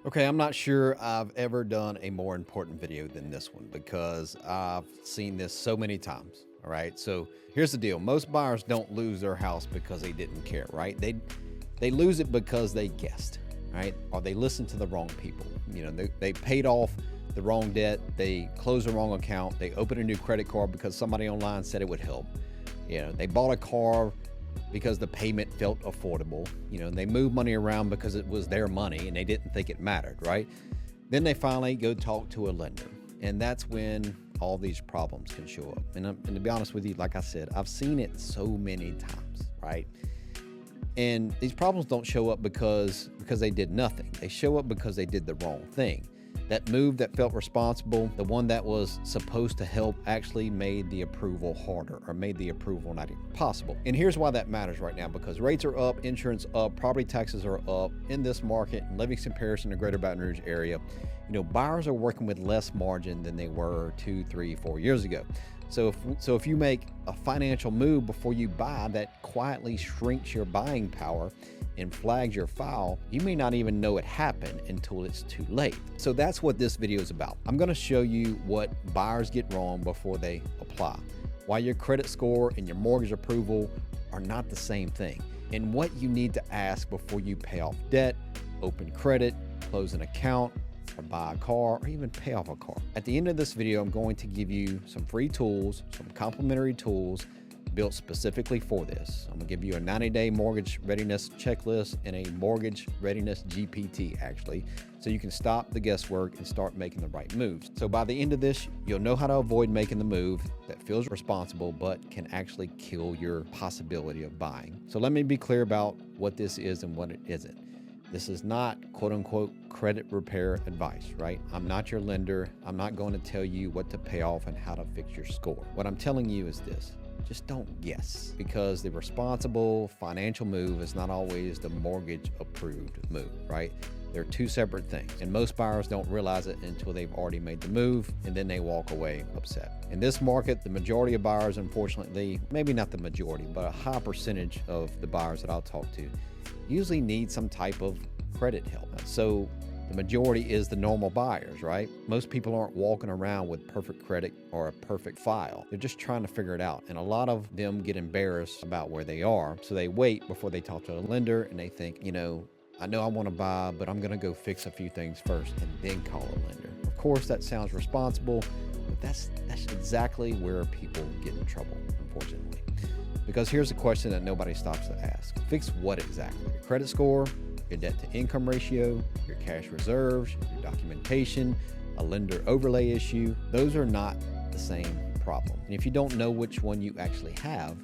Okay, I'm not sure I've ever done a more important video than this one because I've seen this so many times. All right. So here's the deal. Most buyers don't lose their house because they didn't care, right? They lose it because they guessed, right? Or they listened to the wrong people. You know, they paid off the wrong debt, they closed the wrong account, they opened a new credit card because somebody online said it would help. You know, they bought a car because the payment felt affordable. You know, they moved money around because it was their money and they didn't think it mattered, right? Then they finally go talk to a lender. And that's when all these problems can show up. And to be honest with you, like I said, I've seen it so many times, right? And these problems don't show up because they did nothing. They show up because they did the wrong thing. That move that felt responsible, the one that was supposed to help, actually made the approval harder or made the approval not even possible. And here's why that matters right now, because rates are up, insurance up, property taxes are up in this market, in Livingston Parish and the Greater Baton Rouge area. You know, buyers are working with less margin than they were 2, 3, 4 years ago. So if you make a financial move before you buy that quietly shrinks your buying power and flags your file, you may not even know it happened until it's too late. So that's what this video is about. I'm going to show you what buyers get wrong before they apply, why your credit score and your mortgage approval are not the same thing, and what you need to ask before you pay off debt, open credit, close an account, or buy a car, or even pay off a car. At the end of this video, I'm going to give you some free tools, some complimentary tools built specifically for this. I'm gonna give you a 90-day mortgage readiness checklist and a mortgage readiness GPT, actually, so you can stop the guesswork and start making the right moves. So by the end of this, you'll know how to avoid making the move that feels responsible but can actually kill your possibility of buying. So let me be clear about what this is and what it isn't. This is not quote unquote credit repair advice, right? I'm not your lender. I'm not going to tell you what to pay off and how to fix your score. What I'm telling you is this: just don't guess, because the responsible financial move is not always the mortgage approved move, right? They're two separate things, and most buyers don't realize it until they've already made the move, and then they walk away upset. In this market, the majority of buyers, unfortunately, maybe not the majority, but a high percentage of the buyers that I'll talk to usually need some type of credit help. So the majority is the normal buyers, right? Most people aren't walking around with perfect credit or a perfect file. They're just trying to figure it out. And a lot of them get embarrassed about where they are. So they wait before they talk to a lender, and they think, you know I want to buy, but I'm going to go fix a few things first and then call a lender. Of course, that sounds responsible, but that's exactly where people get in trouble, unfortunately. Because here's a question that nobody stops to ask. Fix what exactly? Your credit score, your debt to income ratio, your cash reserves, your documentation, a lender overlay issue. Those are not the same problem. And if you don't know which one you actually have,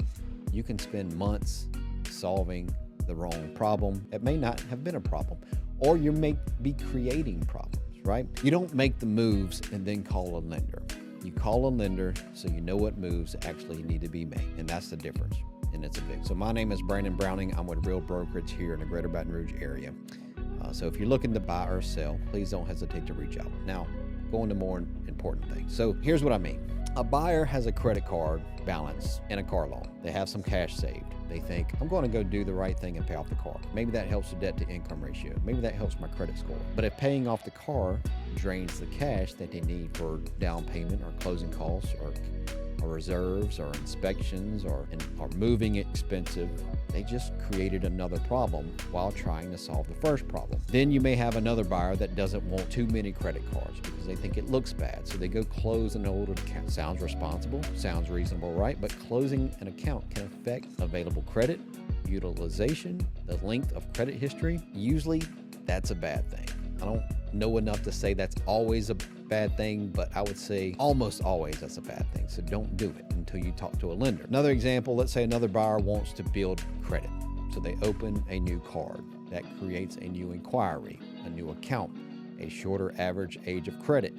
you can spend months solving the wrong problem. It may not have been a problem, or you may be creating problems, right? You don't make the moves and then call a lender. You call a lender so you know what moves actually need to be made, and that's the difference, and it's a big. So my name is Brandon Browning. I'm with Real Brokerage here in the Greater Baton Rouge area. So if you're looking to buy or sell, please don't hesitate to reach out. Now, going to more important things. So here's what I mean. A buyer has a credit card balance and a car loan. They have some cash saved. They think, I'm going to go do the right thing and pay off the car. Maybe that helps the debt to income ratio. Maybe that helps my credit score. But if paying off the car drains the cash that they need for down payment or closing costs or reserves or inspections or moving expensive, they just created another problem while trying to solve the first problem. Then you may have another buyer that doesn't want too many credit cards because they think it looks bad. So they go close an old account. Sounds responsible, sounds reasonable, right? But closing an account can affect available credit, utilization, the length of credit history. Usually that's a bad thing. I don't know enough to say that's always a bad thing, but I would say almost always that's a bad thing. So don't do it until you talk to a lender. Another example, let's say another buyer wants to build credit. So they open a new card. That creates a new inquiry, a new account, a shorter average age of credit,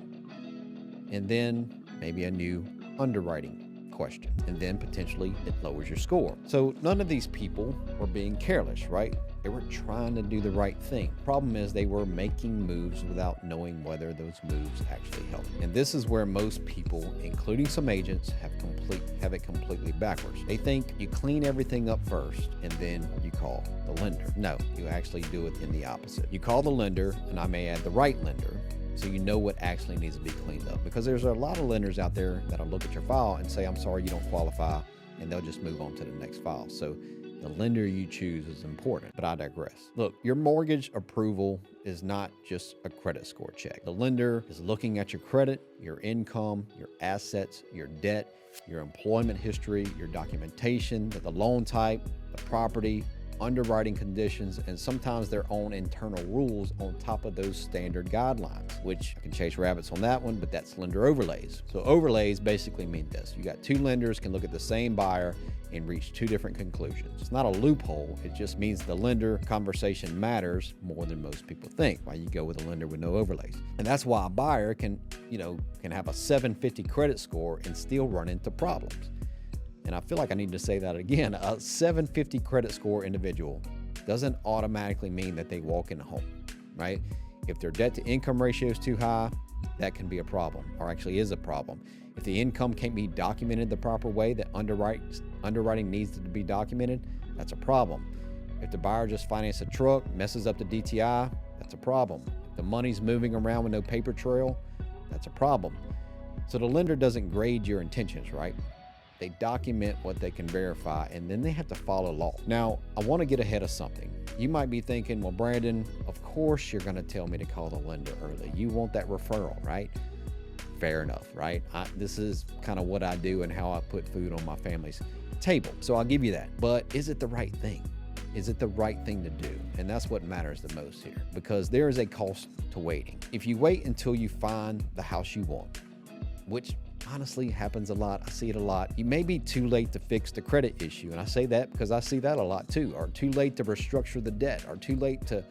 and then maybe a new underwriting question. And then potentially it lowers your score. So none of these people are being careless, right? They were trying to do the right thing. Problem is they were making moves without knowing whether those moves actually helped. And this is where most people, including some agents, have it completely backwards. They think you clean everything up first and then you call the lender. No, you actually do it in the opposite. You call the lender, and I may add the right lender, so you know what actually needs to be cleaned up. Because there's a lot of lenders out there that'll look at your file and say, I'm sorry, you don't qualify, and they'll just move on to the next file. So the lender you choose is important, but I digress. Look, your mortgage approval is not just a credit score check. The lender is looking at your credit, your income, your assets, your debt, your employment history, your documentation, the loan type, the property, underwriting conditions, and sometimes their own internal rules on top of those standard guidelines, which I can chase rabbits on that one, but that's lender overlays. So overlays basically mean this. You got two lenders can look at the same buyer and reach two different conclusions. It's not a loophole. It just means the lender conversation matters more than most people think, why you go with a lender with no overlays. And that's why a buyer can have a 750 credit score and still run into problems. And I feel like I need to say that again. A 750 credit score individual doesn't automatically mean that they walk in a home, right? If their debt to income ratio is too high, that can be a problem, or actually is a problem. If the income can't be documented the proper way that underwriting needs to be documented, that's a problem. If the buyer just financed a truck, messes up the DTI, that's a problem. If the money's moving around with no paper trail, that's a problem. So the lender doesn't grade your intentions, right? They document what they can verify, and then they have to follow law. Now, I want to get ahead of something. You might be thinking, well, Brandon, of course you're going to tell me to call the lender early. You want that referral, right? Fair enough, right? This is kind of what I do and how I put food on my family's table. So I'll give you that. But is it the right thing? Is it the right thing to do? And that's what matters the most here, because there is a cost to waiting. If you wait until you find the house you want, which honestly happens a lot, I see it a lot, you may be too late to fix the credit issue. And I say that because I see that a lot too. Or too late to restructure the debt, or too late to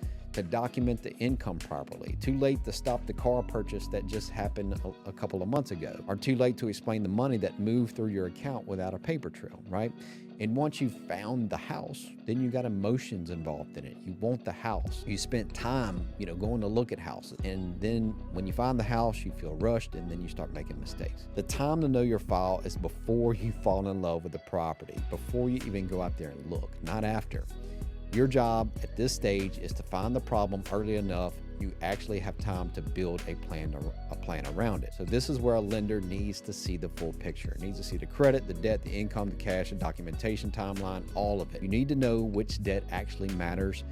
document the income properly, too late to stop the car purchase that just happened a couple of months ago, or too late to explain the money that moved through your account without a paper trail, right? And once you've found the house, then you got emotions involved in it. You want the house. You spent time, going to look at houses. And then when you find the house, you feel rushed, and then you start making mistakes. The time to know your file is before you fall in love with the property, before you even go out there and look, not after. Your job at this stage is to find the problem early enough you actually have time to build a plan around it. So this is where a lender needs to see the full picture. It needs to see the credit, the debt, the income, the cash, the documentation timeline, all of it. You need to know which debt actually matters,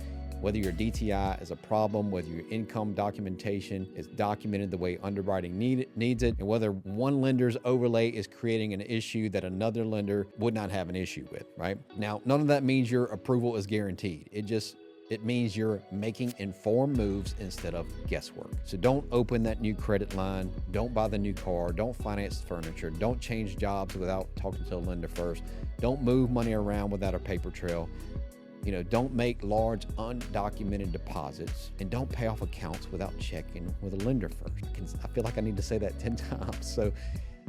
whether your DTI is a problem, whether your income documentation is documented the way underwriting needs it, and whether one lender's overlay is creating an issue that another lender would not have an issue with, right? Now, none of that means your approval is guaranteed. It means you're making informed moves instead of guesswork. So don't open that new credit line. Don't buy the new car. Don't finance furniture. Don't change jobs without talking to a lender first. Don't move money around without a paper trail. Don't make large undocumented deposits, and don't pay off accounts without checking with a lender first. I feel like I need to say that 10 times. So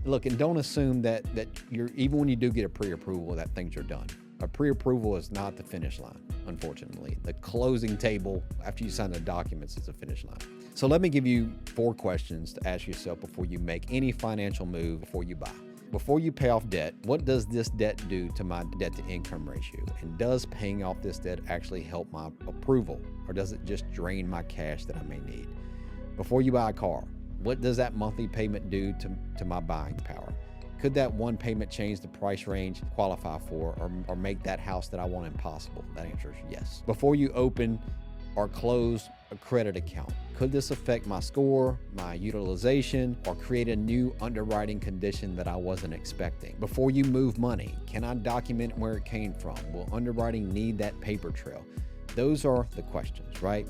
look, and don't assume that you're, even when you do get a pre-approval, that things are done. A pre-approval is not the finish line, unfortunately. The closing table after you sign the documents is the finish line. So let me give you 4 questions to ask yourself before you make any financial move before you buy. Before you pay off debt, what does this debt do to my debt to income ratio? And does paying off this debt actually help my approval? Or does it just drain my cash that I may need? Before you buy a car, what does that monthly payment do to my buying power? Could that one payment change the price range qualify for or make that house that I want impossible? That answer is yes. Before you open or close a credit account, could this affect my score, my utilization, or create a new underwriting condition that I wasn't expecting? Before you move money, can I document where it came from? Will underwriting need that paper trail? Those are the questions, right?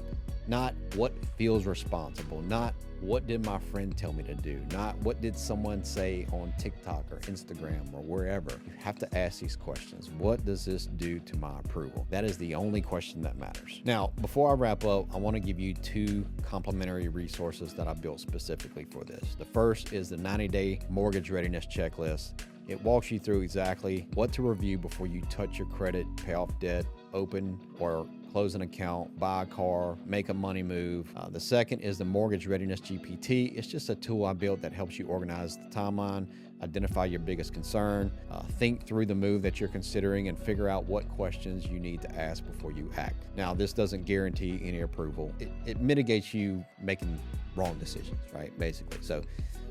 Not what feels responsible, not what did my friend tell me to do, not what did someone say on TikTok or Instagram or wherever. You have to ask these questions. What does this do to my approval? That is the only question that matters. Now, before I wrap up, I want to give you 2 complimentary resources that I built specifically for this. The first is the 90-day mortgage readiness checklist. It walks you through exactly what to review before you touch your credit, pay off debt, open or close an account, buy a car, make a money move. The second is the Mortgage Readiness GPT. It's just a tool I built that helps you organize the timeline, identify your biggest concern, think through the move that you're considering, and figure out what questions you need to ask before you act. Now, this doesn't guarantee any approval. It mitigates you making wrong decisions, right? Basically.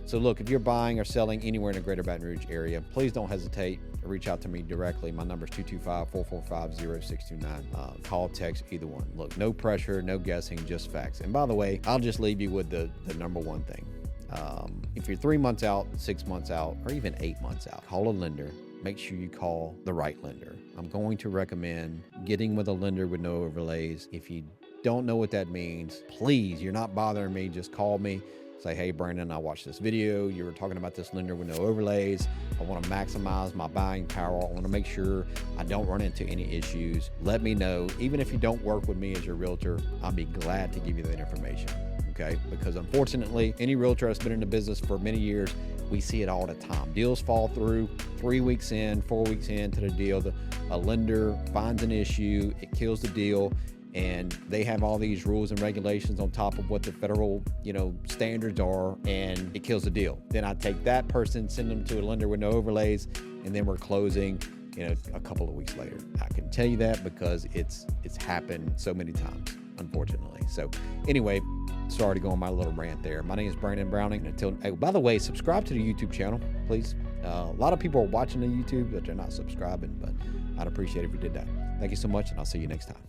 So look, if you're buying or selling anywhere in the Greater Baton Rouge area, please don't hesitate to reach out to me directly. My number is 225-445-0629. Call, text, either one. Look, no pressure, no guessing, just facts. And by the way, I'll just leave you with the number one thing. If you're 3 months out, 6 months out, or even 8 months out, call a lender. Make sure you call the right lender. I'm going to recommend getting with a lender with no overlays. If you don't know what that means, please, you're not bothering me, just call me. Say, hey, Brandon, I watched this video. You were talking about this lender with no overlays. I want to maximize my buying power. I want to make sure I don't run into any issues. Let me know. Even if you don't work with me as your realtor, I'll be glad to give you that information. Okay? Because unfortunately, any realtor that's been in the business for many years, we see it all the time. Deals fall through 3 weeks in, 4 weeks into the deal. A lender finds an issue, it kills the deal, and they have all these rules and regulations on top of what the federal, standards are, and it kills the deal. Then I take that person, send them to a lender with no overlays, and then we're closing, a couple of weeks later. I can tell you that because it's happened so many times, unfortunately. So anyway, sorry to go on my little rant there. My name is Brandon Browning. By the way, subscribe to the YouTube channel, please. A lot of people are watching the YouTube, but they're not subscribing, but I'd appreciate it if you did that. Thank you so much, and I'll see you next time.